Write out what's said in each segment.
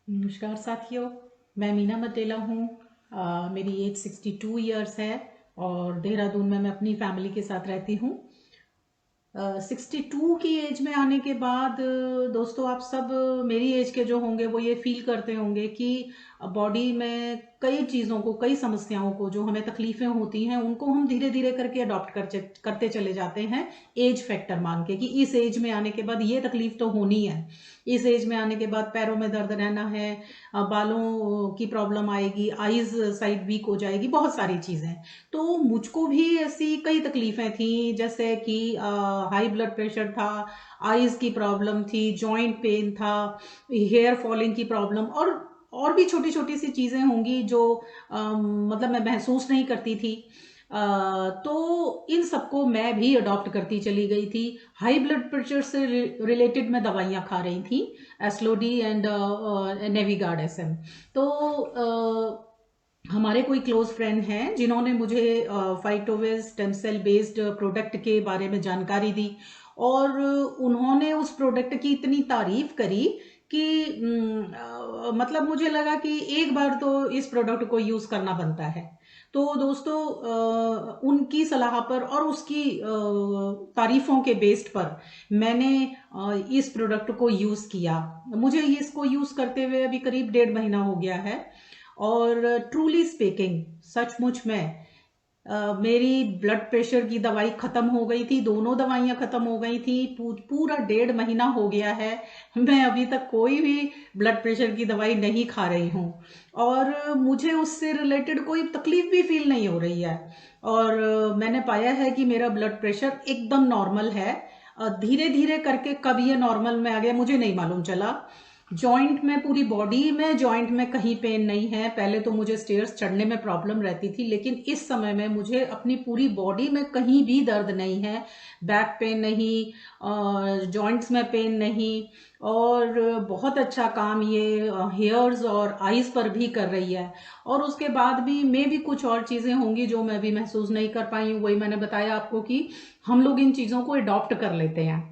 नमस्कार साथियों, मैं मीना मटेला हूँ। मेरी एज 62 ईयर्स है और देहरादून में मैं अपनी फैमिली के साथ रहती हूँ। 62 की एज में आने के बाद दोस्तों आप सब मेरी एज के जो होंगे वो ये फील करते होंगे कि बॉडी में कई चीज़ों को, कई समस्याओं को, जो हमें तकलीफ़ें होती हैं उनको हम धीरे धीरे करके अडॉप्ट करते चले जाते हैं एज फैक्टर मान के कि इस एज में आने के बाद ये तकलीफ तो होनी है। इस एज में आने के बाद पैरों में दर्द रहना है, बालों की प्रॉब्लम आएगी, आईज साइड वीक हो जाएगी, बहुत सारी चीज़ें। तो मुझको भी ऐसी कई तकलीफें थी, जैसे कि हाई ब्लड प्रेशर था, आईज की प्रॉब्लम थी, जॉइंट पेन था, हेयर फॉलिंग की प्रॉब्लम और भी छोटी छोटी सी चीज़ें होंगी जो मतलब मैं महसूस नहीं करती थी। तो इन सबको मैं भी अडॉप्ट करती चली गई थी। हाई ब्लड प्रेशर से रिलेटेड मैं दवाइयाँ खा रही थी, एस्लोडी एंड नेविगार्ड एसएम। तो हमारे कोई क्लोज फ्रेंड हैं जिन्होंने मुझे फाइटोवेज स्टेम सेल बेस्ड प्रोडक्ट के बारे में जानकारी दी और उन्होंने उस प्रोडक्ट की इतनी तारीफ करी कि मतलब मुझे लगा कि एक बार तो इस प्रोडक्ट को यूज़ करना बनता है। तो दोस्तों उनकी सलाह पर और उसकी तारीफों के बेस्ड पर मैंने इस प्रोडक्ट को यूज़ किया। मुझे इसको यूज़ करते हुए अभी करीब 1.5 महीना हो गया है और ट्रूली स्पीकिंग, सचमुच में मेरी ब्लड प्रेशर की दवाई खत्म हो गई थी, दोनों दवाइयाँ खत्म हो गई थी। पूरा 1.5 महीना हो गया है, मैं अभी तक कोई भी ब्लड प्रेशर की दवाई नहीं खा रही हूँ और मुझे उससे रिलेटेड कोई तकलीफ भी फील नहीं हो रही है। और मैंने पाया है कि मेरा ब्लड प्रेशर एकदम नॉर्मल है। धीरे धीरे करके कब ये नॉर्मल में आ गया मुझे नहीं मालूम चला। जॉइंट में, पूरी बॉडी में जॉइंट में कहीं पेन नहीं है। पहले तो मुझे स्टेयर्स चढ़ने में प्रॉब्लम रहती थी, लेकिन इस समय में मुझे अपनी पूरी बॉडी में कहीं भी दर्द नहीं है। बैक पेन नहीं, जॉइंट्स में पेन नहीं। और बहुत अच्छा काम ये हेयर्स और आईज पर भी कर रही है। और उसके बाद भी मे भी कुछ और चीज़ें होंगी जो मैं भी महसूस नहीं कर पाई हूँ। वही मैंने बताया आपको कि हम लोग इन चीज़ों को अडॉप्ट कर लेते हैं।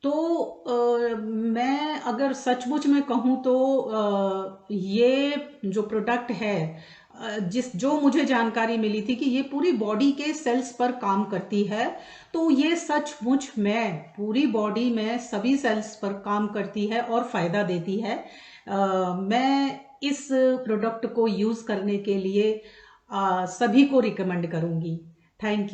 तो मैं अगर सचमुच में कहूँ तो ये जो प्रोडक्ट है, जिस जो मुझे जानकारी मिली थी कि ये पूरी बॉडी के सेल्स पर काम करती है, तो ये सचमुच में पूरी बॉडी में सभी सेल्स पर काम करती है और फायदा देती है। मैं इस प्रोडक्ट को यूज़ करने के लिए सभी को रिकमेंड करूँगी। Thank you.